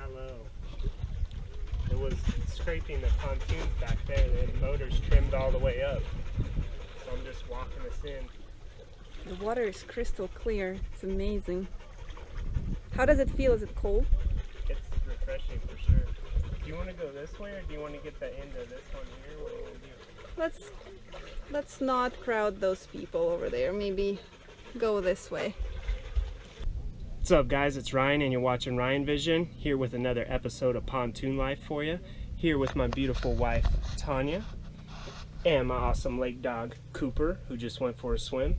shallow. It was scraping the pontoons back there. The motors trimmed all the way up. So I'm just walking us in. The water is crystal clear. It's amazing. How does it feel? Is it cold? It's refreshing for sure. Do you want to go this way, or do you want to get the end of this one here? What do you want to do? Let's not crowd those people over there. Maybe go this way. What's up, guys? It's Ryan, and you're watching Ryan Vision, here with another episode of Pontoon Life for you. Here with my beautiful wife, Tanya, and my awesome lake dog, Cooper, who just went for a swim.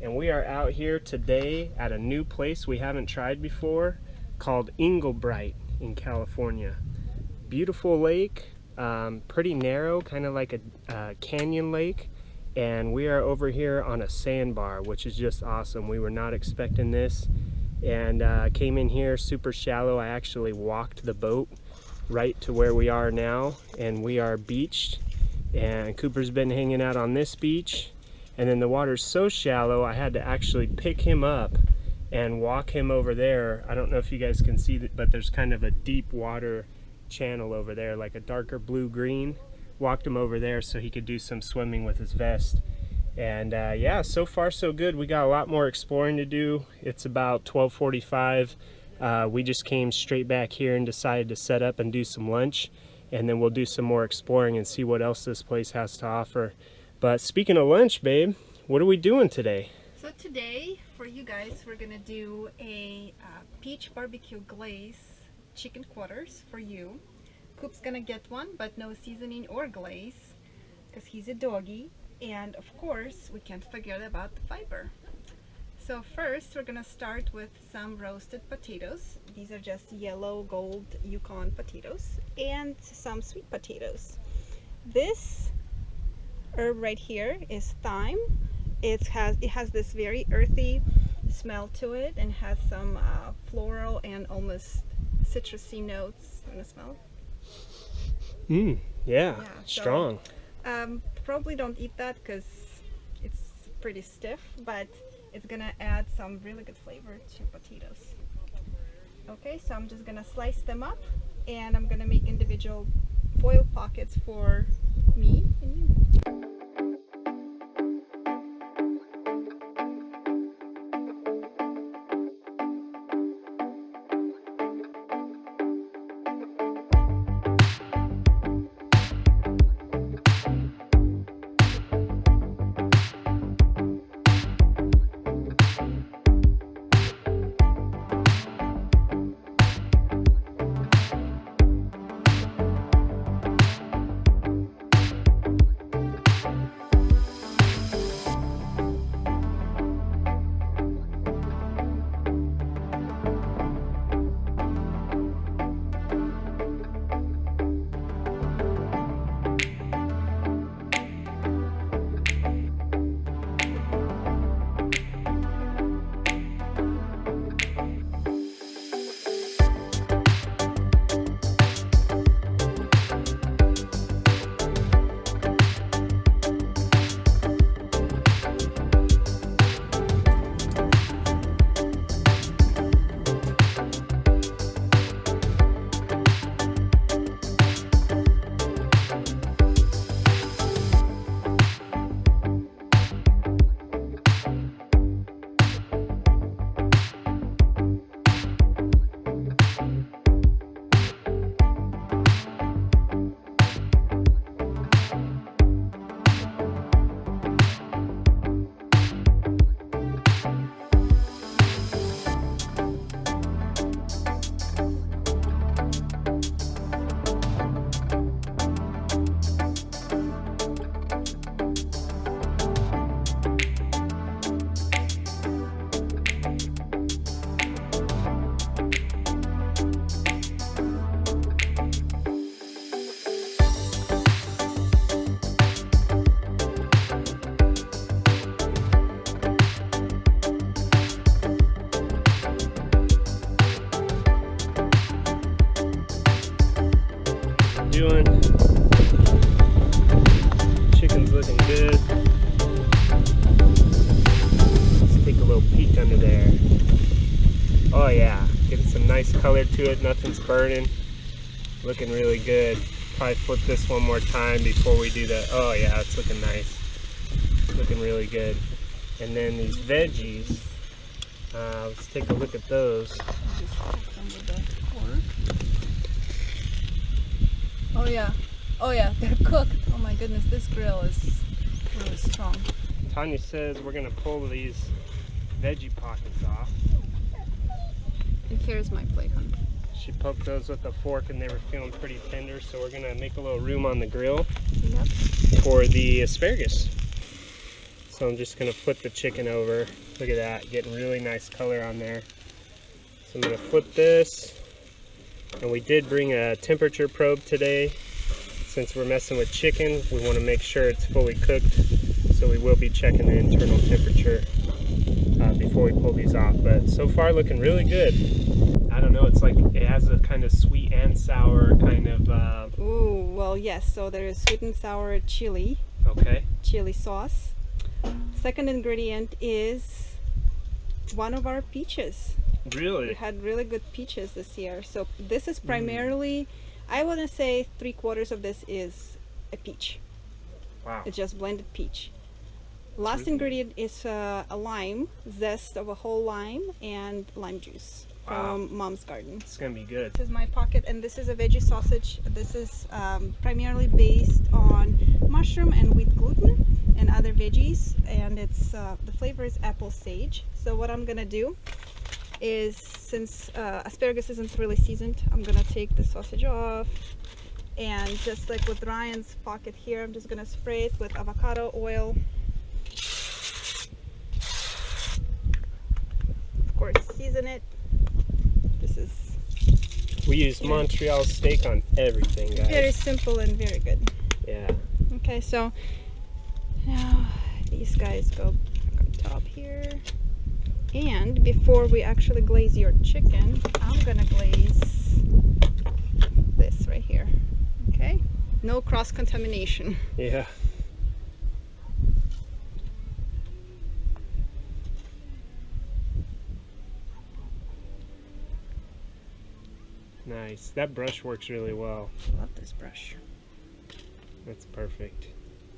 And we are out here today at a new place we haven't tried before called Englebright in California. Beautiful lake, pretty narrow, kind of like a canyon lake. And we are over here on a sandbar, which is just awesome. We were not expecting this. And came in here super shallow. I actually walked the boat right to where we are now, and we are beached, and Cooper's been hanging out on this beach, and then the water's so shallow I had to actually pick him up and walk him over there. I don't know if you guys can see that, but there's kind of a deep water channel over there, like a darker blue-green. Walked him over there so he could do some swimming with his vest. And yeah, so far so good. We got a lot more exploring to do. It's about 12:45. We just came straight back here and decided to set up and do some lunch, and then we'll do some more exploring and see what else this place has to offer. But speaking of lunch, babe, what are we doing today? So today, for you guys, we're gonna do a peach barbecue glaze chicken quarters for you. Coop's gonna get one, but no seasoning or glaze, because he's a doggy. And of course, we can't forget about the fiber. So first, we're gonna start with some roasted potatoes. These are just yellow gold Yukon potatoes, and some sweet potatoes. This herb right here is thyme. It has this very earthy smell to it, and has some floral and almost citrusy notes. You wanna smell? Yeah, strong. Probably don't eat that because it's pretty stiff, but it's gonna add some really good flavor to potatoes. Okay, so I'm just gonna slice them up, and I'm gonna make individual foil pockets for me and you. Doing. Chicken's looking good. Let's take a little peek under there. Oh yeah, Getting some nice color to it, nothing's burning. Looking really good. Probably flip this one more time before we do that. Oh yeah, it's looking nice. Looking really good. And then these veggies, let's take a look at those. Oh yeah, they're cooked. Oh my goodness, this grill is really strong. Tanya says we're gonna pull these veggie pockets off. And here's my plate, hon. She poked those with a fork and they were feeling pretty tender, so we're gonna make a little room on the grill for the asparagus. So I'm just gonna flip the chicken over. Look at that, getting really nice color on there. So I'm gonna flip this. And we did bring a temperature probe today. Since we're messing with chicken, we want to make sure it's fully cooked. So we will be checking the internal temperature before we pull these off. But so far looking really good. I don't know, it's like it has a kind of sweet and sour kind of... Ooh, well yes, so there is sweet and sour chili. Okay. Chili sauce. Second ingredient is one of our peaches. Really? We had really good peaches this year. So this is primarily, I want to say 3/4 of this is a peach. Wow. It's just blended peach. Last ingredient is a lime, zest of a whole lime, and lime juice from Mom's garden. It's gonna be good. This is my pocket, and this is a veggie sausage. This is primarily based on mushroom and wheat gluten and other veggies, and it's the flavor is apple sage. So what I'm gonna do is, since asparagus isn't really seasoned, I'm gonna take the sausage off, and just like with Ryan's pocket here, I'm just gonna spray it with avocado oil. Of course, season it. This is... We use Montreal steak on everything, guys. Very simple and very good. Yeah. Okay, so now these guys go on top here. And before we actually glaze your chicken, I'm gonna glaze this right here. Okay? No cross-contamination. Yeah. Nice. That brush works really well. Love this brush. That's perfect.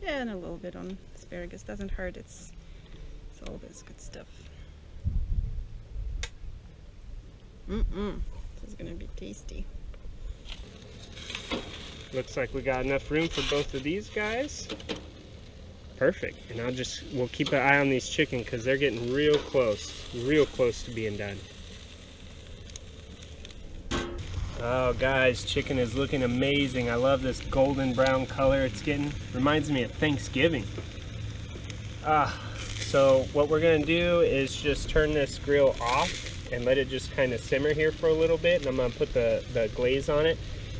Yeah, and a little bit on asparagus. Doesn't hurt. It's all this good stuff. This is gonna be tasty. Looks like we got enough room for both of these guys. Perfect. And we'll keep an eye on these chicken because they're getting real close to being done. Oh guys, chicken is looking amazing. I love this golden brown color it's getting. Reminds me of Thanksgiving. So what we're gonna do is just turn this grill off and let it just kind of simmer here for a little bit, and I'm gonna put the glaze on it.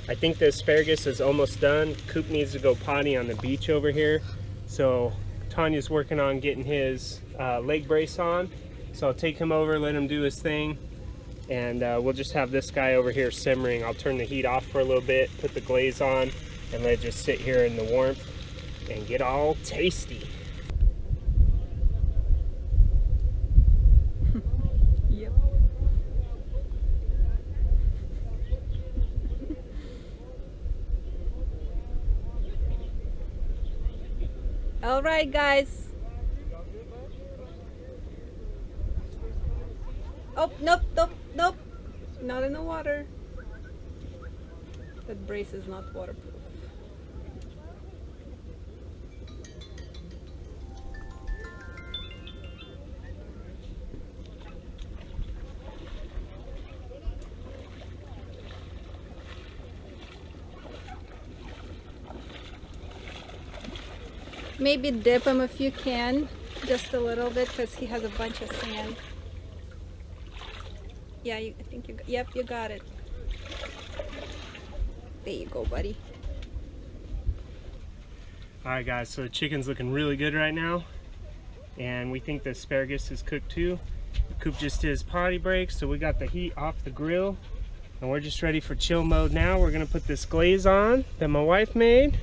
I think the asparagus is almost done. Coop needs to go potty on the beach over here, so Tanya's working on getting his leg brace on, so I'll take him over, let him do his thing, and we'll just have this guy over here simmering. I'll turn the heat off for a little bit, put the glaze on, and let it just sit here in the warmth and get all tasty. Yep. All right, guys. Oh, nope. Not in the water. That brace is not waterproof. Maybe dip him if you can, just a little bit, because he has a bunch of sand. Yeah, I think yep, you got it. There you go, buddy. Alright guys, so the chicken's looking really good right now, and we think the asparagus is cooked too. Coop just did his potty break, so we got the heat off the grill, and we're just ready for chill mode now. We're gonna put this glaze on that my wife made.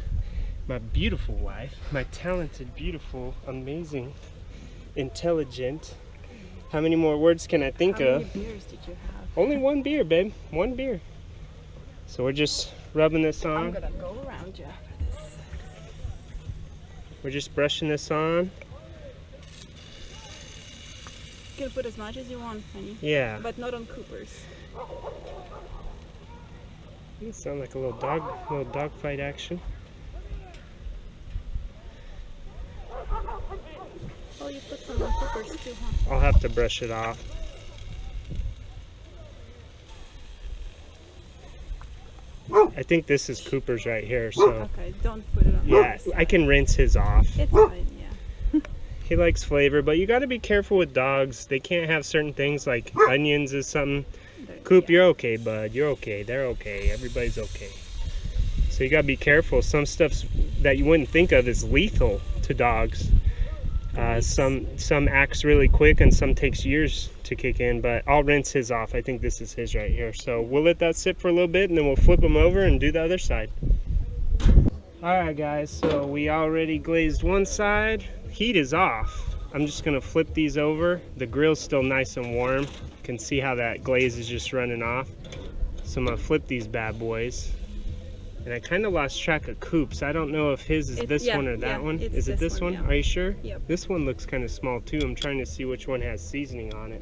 My beautiful wife, my talented, beautiful, amazing, intelligent, How many more words can I think of? How many beers did you have? Only one beer, babe. One beer. So we're just rubbing this on. I'm gonna go around you for this. We're just brushing this on. You can put as much as you want, honey. Yeah. But not on Coopers. You sound like a little dog fight action. Oh, you put some on Coopers too, huh? I'll have to brush it off. I think this is Cooper's right here, so. Okay, don't put it on. Yeah, I can rinse his off. It's fine, yeah. He likes flavor, but you got to be careful with dogs. They can't have certain things like onions is something. Coop, you're okay, bud. You're okay. They're okay. Everybody's okay. So you got to be careful. Some stuff that you wouldn't think of is lethal to dogs. Some acts really quick and some takes years to kick in, but I'll rinse his off. I think this is his right here. So we'll let that sit for a little bit and then we'll flip him over and do the other side. Alright guys, so we already glazed one side. Heat is off. I'm just going to flip these over. The grill's still nice and warm. You can see how that glaze is just running off. So I'm going to flip these bad boys. And I kind of lost track of Coop's. I don't know if his is this one or that one. Is it this one? Yeah. Are you sure? Yep. This one looks kind of small too. I'm trying to see which one has seasoning on it.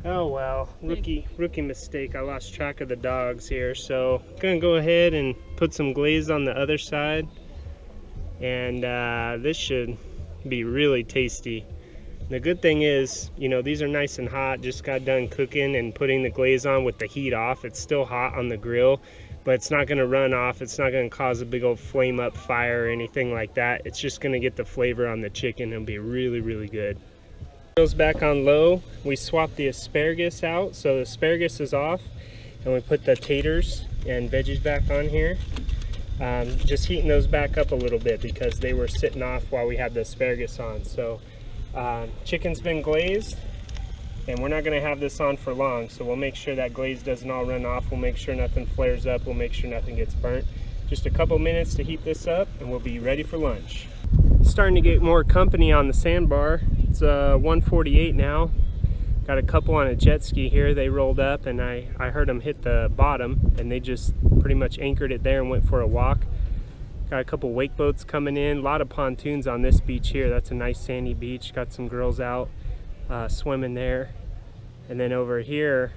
Oh well, rookie mistake. I lost track of the dogs here. So I'm gonna go ahead and put some glaze on the other side. And this should be really tasty. The good thing is, you know, these are nice and hot. Just got done cooking and putting the glaze on with the heat off. It's still hot on the grill, but it's not going to run off. It's not going to cause a big old flame up fire or anything like that. It's just going to get the flavor on the chicken and be really, really good. Grill's back on low. We swapped the asparagus out, so the asparagus is off, and we put the taters and veggies back on here. Just heating those back up a little bit because they were sitting off while we had the asparagus on. So chicken's been glazed, and we're not going to have this on for long, so we'll make sure that glaze doesn't all run off. We'll make sure nothing flares up. We'll make sure nothing gets burnt. Just a couple minutes to heat this up and we'll be ready for lunch. Starting to get more company on the sandbar. It's 1:48 now. Got a couple on a jet ski here. They rolled up and I heard them hit the bottom and they just pretty much anchored it there and went for a walk. Got a couple wake boats coming in. A lot of pontoons on this beach here. That's a nice sandy beach. Got some girls out swimming there. And then over here,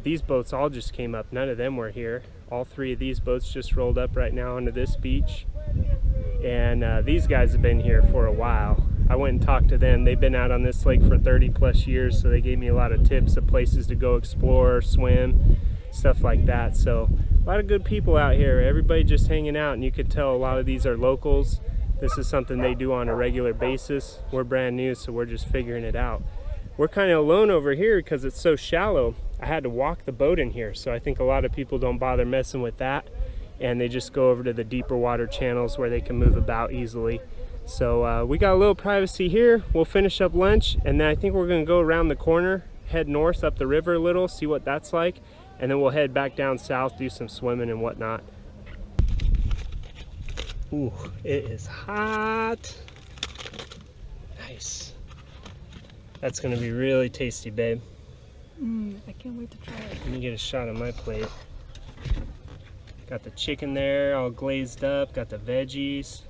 these boats all just came up. None of them were here. All three of these boats just rolled up right now onto this beach. And these guys have been here for a while. I went and talked to them. They've been out on this lake for 30+ years, so they gave me a lot of tips of places to go explore, swim, stuff like that. So a lot of good people out here. Everybody just hanging out, and you could tell a lot of these are locals. This is something they do on a regular basis. We're brand new, so we're just figuring it out. We're kind of alone over here because it's so shallow. I had to walk the boat in here, so I think a lot of people don't bother messing with that, and they just go over to the deeper water channels where they can move about easily. So we got a little privacy here. We'll finish up lunch, and then I think we're going to go around the corner, head north up the river a little, see what that's like, and then we'll head back down south, do some swimming and whatnot. Ooh, it is hot. Nice. That's going to be really tasty, babe. I can't wait to try it. Let me get a shot of my plate. Got the chicken there all glazed up, got the veggies.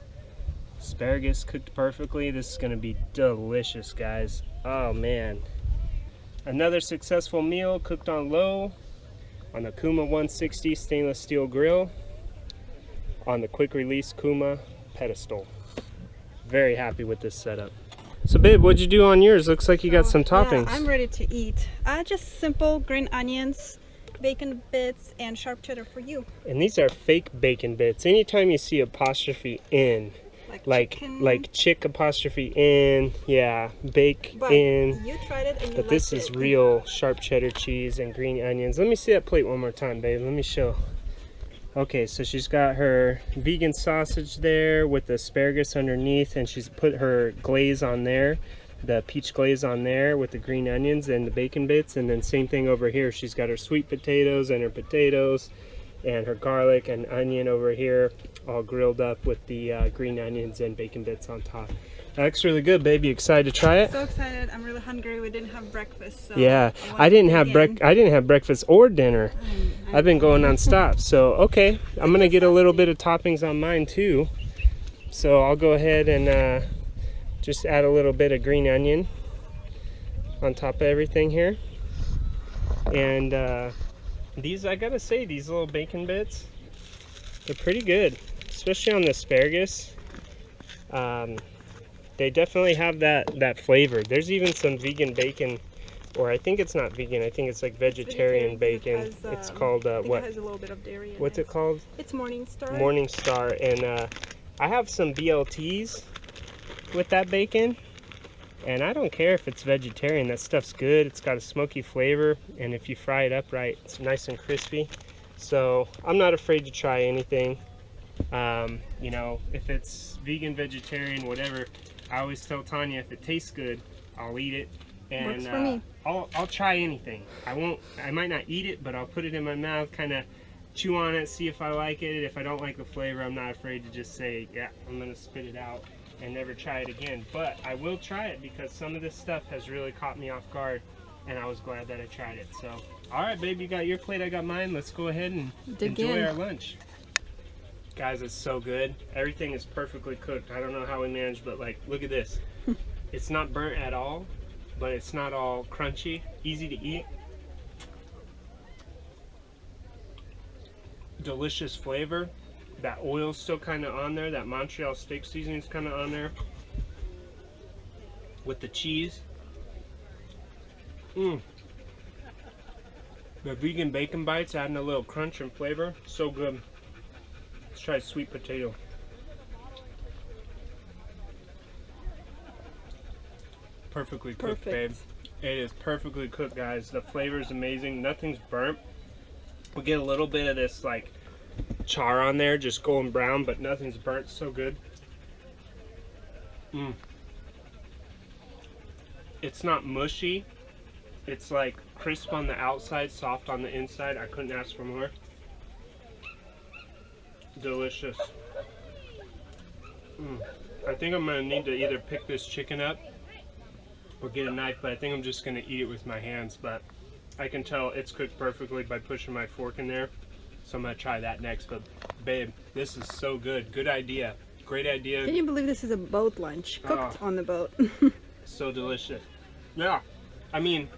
Asparagus cooked perfectly. This is going to be delicious, guys. Oh man. Another successful meal cooked on low on the Kuuma 160 stainless steel grill on the quick release Kuuma pedestal. Very happy with this setup. So babe, what'd you do on yours? Looks like you got some toppings. Yeah, I'm ready to eat. Just simple green onions, bacon bits, and sharp cheddar for you. And these are fake bacon bits. Anytime you see apostrophe in, like chick apostrophe in, yeah, bake but in. You tried it and you But this liked is it. real sharp cheddar cheese and green onions. Let me see that plate one more time, babe. Let me show. Okay, so she's got her vegan sausage there with the asparagus underneath, and she's put her glaze on there, the peach glaze on there with the green onions and the bacon bits. And then same thing over here. She's got her sweet potatoes and her potatoes and her garlic and onion over here, all grilled up with the green onions and bacon bits on top. That looks really good, baby. Excited to try it? So excited. I'm really hungry. We didn't have breakfast. So yeah, I didn't have breakfast or dinner. I've been going non-stop. So okay, I'm gonna get a little bit of toppings on mine too. So I'll go ahead and just add a little bit of green onion on top of everything here. And these, I gotta say, these little bacon bits, they're pretty good, especially on the asparagus. They definitely have that flavor. There's even some vegan bacon, or I think it's not vegan, I think it's like vegetarian bacon. It's called what? It has a little bit of dairy in What's it called? It's Morningstar. Morningstar. And I have some BLTs with that bacon, and I don't care if it's vegetarian. That stuff's good. It's got a smoky flavor, and if you fry it up right, it's nice and crispy. So I'm not afraid to try anything. You know, if it's vegan, vegetarian, whatever, I always tell Tanya, if it tastes good, I'll eat it. And works for me. I'll try anything. I might not eat it, but I'll put it in my mouth, kind of chew on it, see if I like it. If I don't like the flavor, I'm not afraid to just say, yeah, I'm gonna spit it out and never try it again. But I will try it because some of this stuff has really caught me off guard, and I was glad that I tried it. So, all right, babe, you got your plate, I got mine. Let's go ahead and enjoy our lunch. Guys, it's so good. Everything is perfectly cooked. I don't know how we managed, but like, look at this. It's not burnt at all, but it's not all crunchy. Easy to eat. Delicious flavor. That oil's still kind of on there. That Montreal steak seasoning's kind of on there. With the cheese. The vegan bacon bites adding a little crunch and flavor. So good. Let's try sweet potato. Perfectly cooked, babe. It is perfectly cooked, guys. The flavor is amazing. Nothing's burnt. We get a little bit of this like char on there, just golden brown, but nothing's burnt. So good. It's not mushy. It's like crisp on the outside, soft on the inside. I couldn't ask for more. Delicious. I think I'm gonna need to either pick this chicken up or get a knife, but I think I'm just gonna eat it with my hands. But I can tell it's cooked perfectly by pushing my fork in there, so I'm gonna try that next. But babe, this is so good. Good idea. Great idea. Can you believe this is a boat lunch cooked on the boat? So delicious. Yeah, I mean,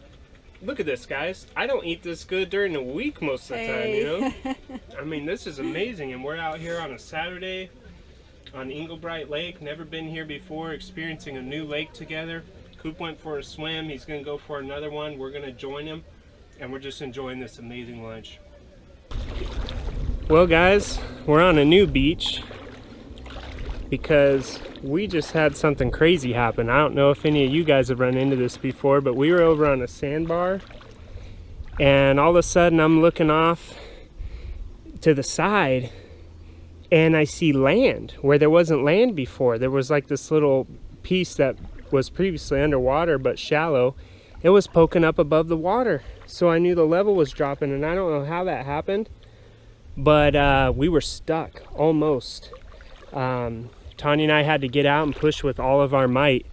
look at this, guys. I don't eat this good during the week most of the time, you know? I mean, this is amazing, and we're out here on a Saturday on Englebright Lake. Never been here before, experiencing a new lake together. Coop went for a swim. He's gonna go for another one. We're gonna join him, and we're just enjoying this amazing lunch. Well, guys, we're on a new beach because we just had something crazy happen. I don't know if any of you guys have run into this before, but we were over on a sandbar, and all of a sudden I'm looking off to the side and I see land where there wasn't land before. There was like this little piece that was previously underwater but shallow. It was poking up above the water, so I knew the level was dropping, and I don't know how that happened, but we were stuck almost. Tanya and I had to get out and push with all of our might,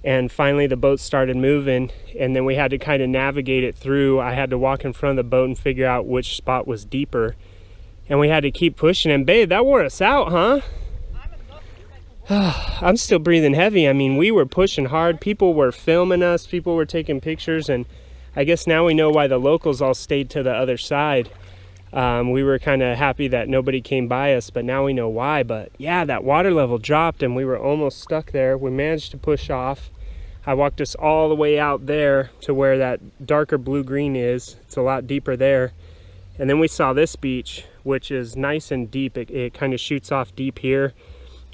and finally the boat started moving, and then we had to kind of navigate it through. I had to walk in front of the boat and figure out which spot was deeper, and we had to keep pushing. And babe, that wore us out, huh? I'm still breathing heavy. I mean, we were pushing hard. People were filming us, people were taking pictures, and I guess now we know why the locals all stayed to the other side. We were kind of happy that nobody came by us, but now we know why. But yeah, that water level dropped and we were almost stuck there. We managed to push off. I walked us all the way out there to where that darker blue-green is. It's a lot deeper there. And then we saw this beach, which is nice and deep. It kind of shoots off deep here,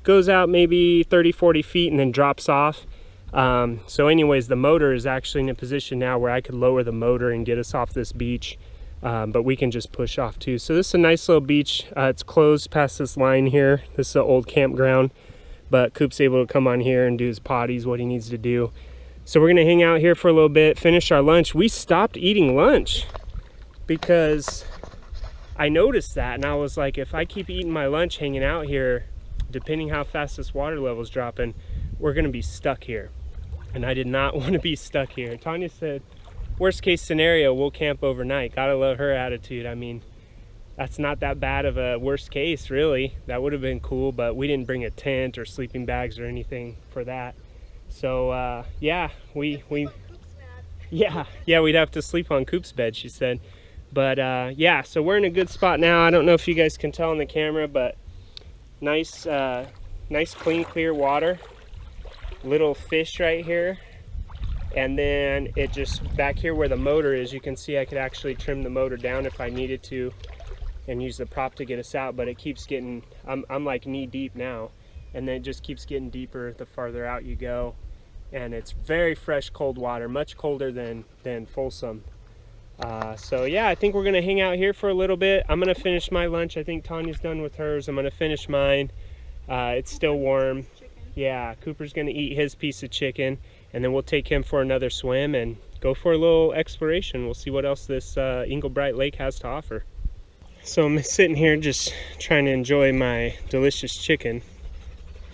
goes out maybe 30-40 feet and then drops off. So anyways, the motor is actually in a position now where I could lower the motor and get us off this beach. But we can just push off too. So this is a nice little beach. It's closed past this line here. This is an old campground, but Coop's able to come on here and do his potties, what he needs to do. So we're gonna hang out here for a little bit, finish our lunch. We stopped eating lunch because I noticed that, and I was like, if I keep eating my lunch hanging out here, depending how fast this water level's dropping, we're gonna be stuck here. And I did not want to be stuck here. Tanya said, worst case scenario, we'll camp overnight. Gotta love her attitude. I mean, that's not that bad of a worst case, really. That would have been cool, but we didn't bring a tent or sleeping bags or anything for that. So yeah, we'd have to sleep on Coop's bed, she said. But yeah, so we're in a good spot now. I don't know if you guys can tell on the camera, but nice clean, clear water. Little fish right here. And then it just back here where the motor is, you can see I could actually trim the motor down if I needed to and use the prop to get us out, but it keeps getting, I'm like knee deep now, and then it just keeps getting deeper the farther out you go. And it's very fresh, cold water, much colder than Folsom. So yeah, I think we're gonna hang out here for a little bit. I'm gonna finish my lunch. I think Tanya's done with hers. I'm gonna finish mine. It's still warm. Yeah, Cooper's gonna eat his piece of chicken, and then we'll take him for another swim and go for a little exploration. We'll see what else this Englebright Lake has to offer. So I'm sitting here just trying to enjoy my delicious chicken.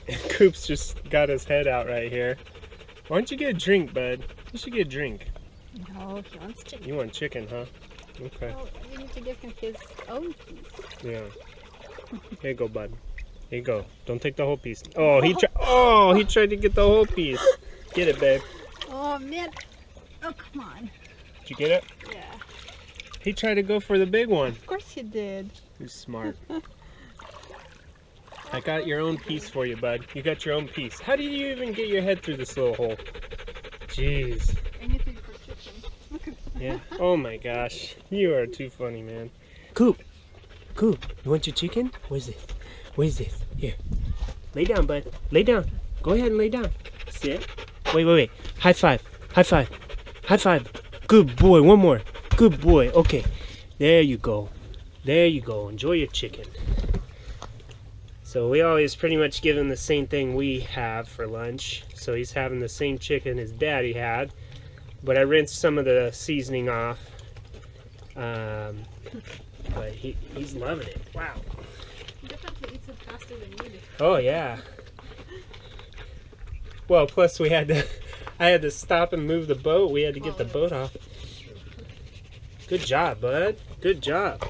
And Coop's just got his head out right here. Why don't you get a drink, bud? You should get a drink. No, he wants chicken. You want chicken, huh? Okay. Well, we need to give him his own piece. Yeah. Here you go, bud. Here you go. Don't take the whole piece. Oh, he tried to get the whole piece. Get it, babe. Oh, man. Oh, come on. Did you get it? Yeah. He tried to go for the big one. Of course he did. He's smart. I got your own piece for you, bud. You got your own piece. How do you even get your head through this little hole? Jeez. Anything for chicken. Look at that. Yeah. Oh my gosh. You are too funny, man. Coop. Coop, you want your chicken? What is it? What is this? Here. Lay down, bud. Lay down. Go ahead and lay down. Sit. Wait. High five. High five. High five. Good boy. One more. Good boy. Okay. There you go. There you go. Enjoy your chicken. So we always pretty much give him the same thing we have for lunch. So he's having the same chicken his daddy had. But I rinsed some of the seasoning off. But he's loving it. Wow. He definitely eats it faster than you do. Oh yeah. Well, plus I had to stop and move the boat. We had to get the boat off. Good job, bud. Good job.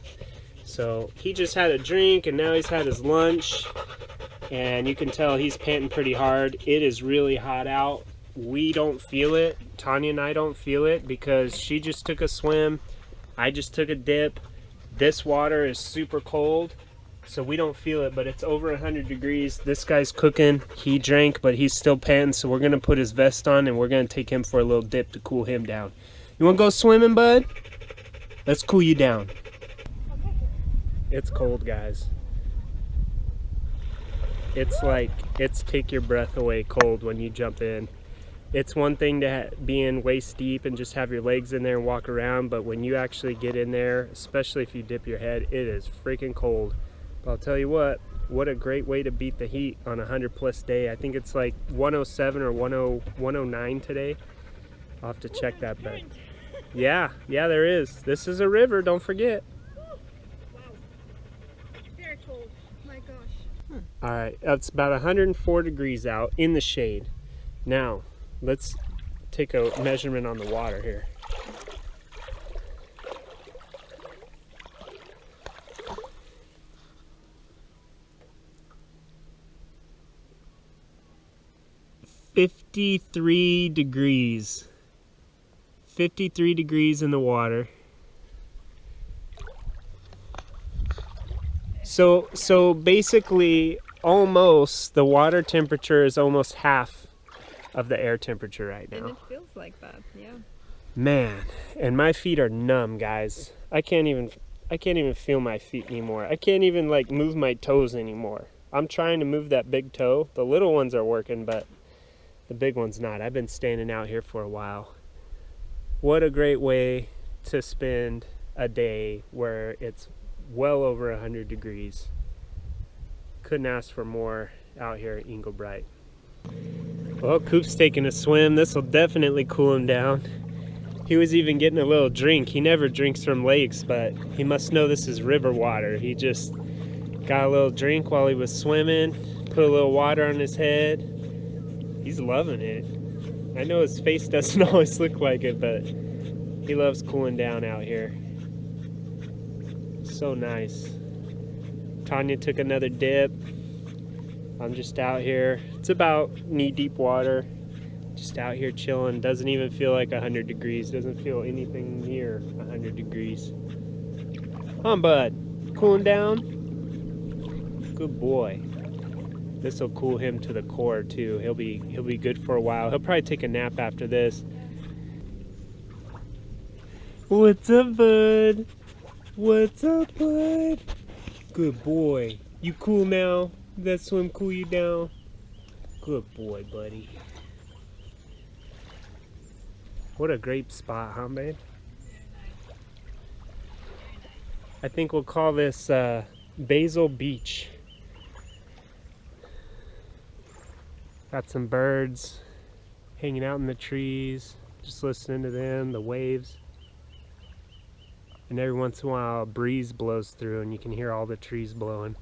So he just had a drink and now he's had his lunch. And you can tell he's panting pretty hard. It is really hot out. We don't feel it. Tanya and I don't feel it because she just took a swim. I just took a dip. This water is super cold, so we don't feel it, but it's over 100 degrees. This guy's cooking. He drank, but he's still panting, so we're going to put his vest on and we're going to take him for a little dip to cool him down. You want to go swimming, bud? Let's cool you down. It's cold, guys. It's like, it's take your breath away cold when you jump in. It's one thing to be in waist deep and just have your legs in there and walk around, but when you actually get in there, especially if you dip your head, it is freaking cold. But I'll tell you what a great way to beat the heat on a 100+ day. I think it's like 107 or 109 today. I'll have to check that, but yeah, there is. This is a river, don't forget. Wow. Very cold. My gosh. All right, it's about 104 degrees out in the shade. Now, let's take a measurement on the water here. $53 degrees. 53 degrees in the water. So basically, almost the water temperature is almost half of the air temperature right now. And it feels like that, yeah. Man, and my feet are numb, guys. I can't even feel my feet anymore. I can't even like move my toes anymore. I'm trying to move that big toe. The little ones are working, but the big one's not. I've been standing out here for a while. What a great way to spend a day where it's well over 100 degrees. Couldn't ask for more out here at Englebright. Well, Coop's taking a swim. This will definitely cool him down. He was even getting a little drink. He never drinks from lakes, but he must know this is river water. He just got a little drink while he was swimming, put a little water on his head. He's loving it. I know his face doesn't always look like it, but he loves cooling down out here. So nice. Tanya took another dip. I'm just out here. It's about knee-deep water. Just out here chilling. Doesn't even feel like 100 degrees. Doesn't feel anything near 100 degrees. Come on, bud. Cooling down? Good boy. This will cool him to the core too. He'll be good for a while. He'll probably take a nap after this. What's up, bud? What's up, bud? Good boy. You cool now? Did that swim cool you down? Good boy, buddy. What a great spot, huh, babe? I think we'll call this Basil Beach. Got some birds hanging out in the trees, just listening to them, the waves. And every once in a while a breeze blows through and you can hear all the trees blowing.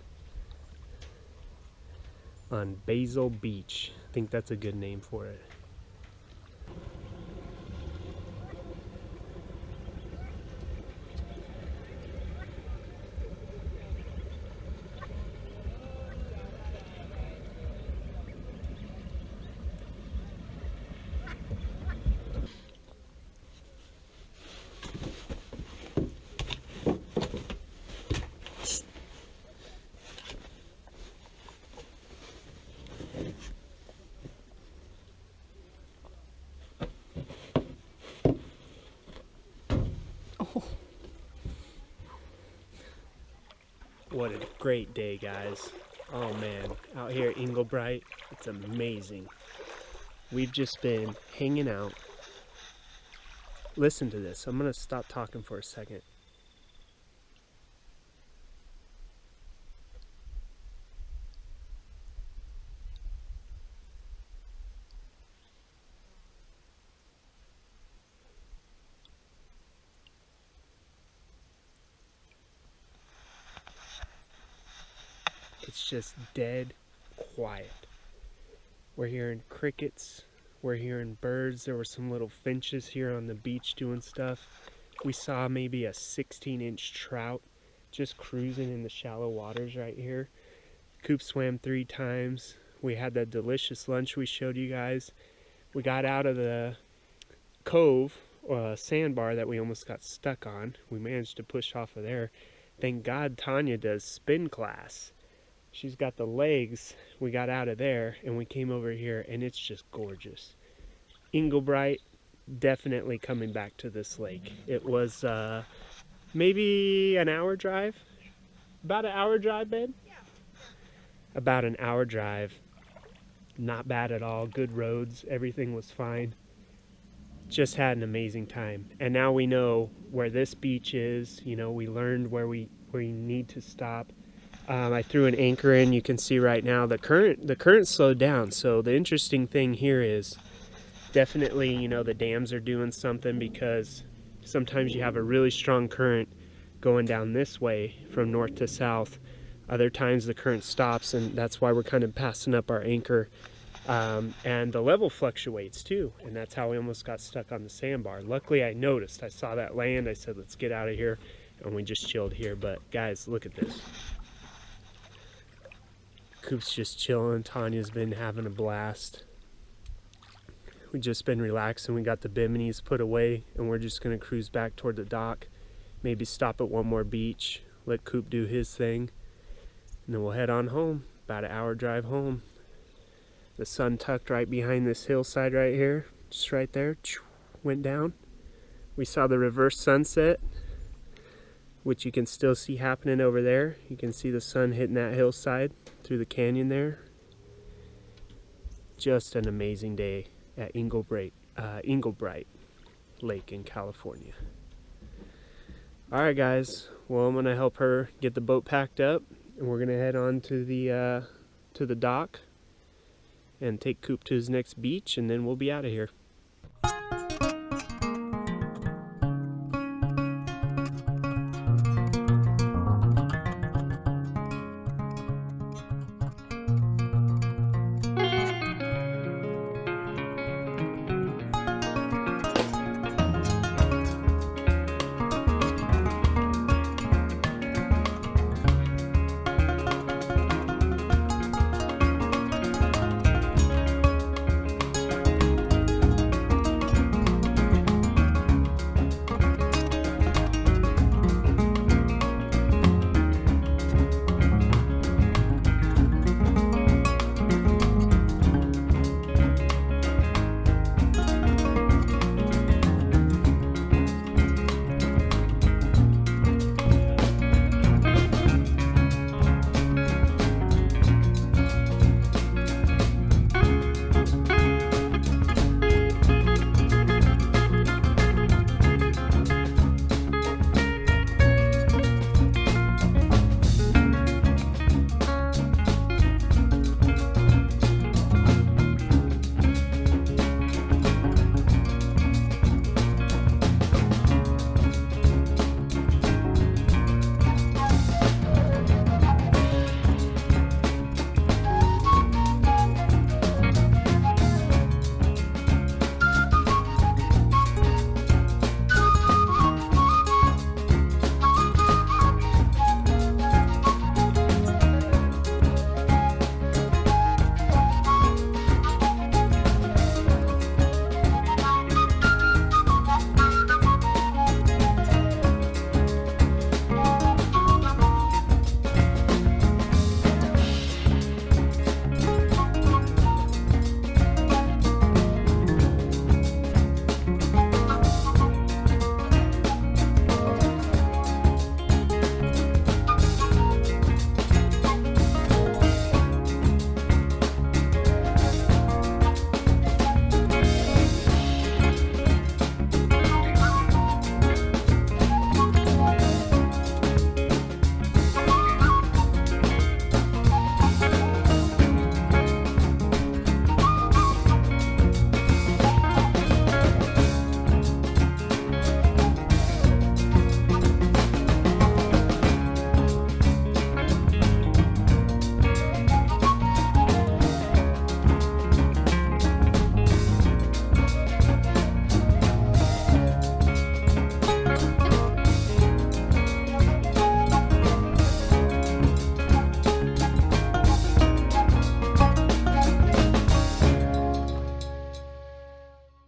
On Basil Beach. I think that's a good name for it. What a great day, guys. Oh man, out here at Englebright, it's amazing. We've just been hanging out. Listen to this. I'm gonna stop talking for a second. It's just dead quiet. We're hearing crickets, we're hearing birds. There were some little finches here on the beach doing stuff. We saw maybe a 16-inch trout just cruising in the shallow waters right here. Coop swam 3 times. We had that delicious lunch we showed you guys. We got out of the cove, sandbar that we almost got stuck on. We managed to push off of there. Thank God Tanya does spin class. She's got the legs. We got out of there and we came over here and it's just gorgeous. Englebright, definitely coming back to this lake. It was maybe an hour drive. About an hour drive, babe? Yeah. About an hour drive. Not bad at all. Good roads. Everything was fine. Just had an amazing time. And now we know where this beach is. You know, we learned where we need to stop. I threw an anchor in. You can see right now the current slowed down. So the interesting thing here is definitely, you know, the dams are doing something, because sometimes you have a really strong current going down this way from north to south. Other times the current stops, and that's why we're kind of passing up our anchor. And the level fluctuates too, and that's how we almost got stuck on the sandbar. Luckily I noticed, I saw that land, I said let's get out of here, and we just chilled here. But guys, look at this. Coop's just chilling. Tanya's been having a blast. We've just been relaxing. We got the biminis put away and we're just gonna cruise back toward the dock. Maybe stop at one more beach, let Coop do his thing, and then we'll head on home. About an hour drive home. The sun tucked right behind this hillside right here, just right there, went down. We saw the reverse sunset, which you can still see happening over there. You can see the sun hitting that hillside through the canyon there. Just an amazing day at Englebright Lake in California. Alright guys, well I'm gonna help her get the boat packed up, and we're gonna head on to the dock and take Coop to his next beach, and then we'll be out of here.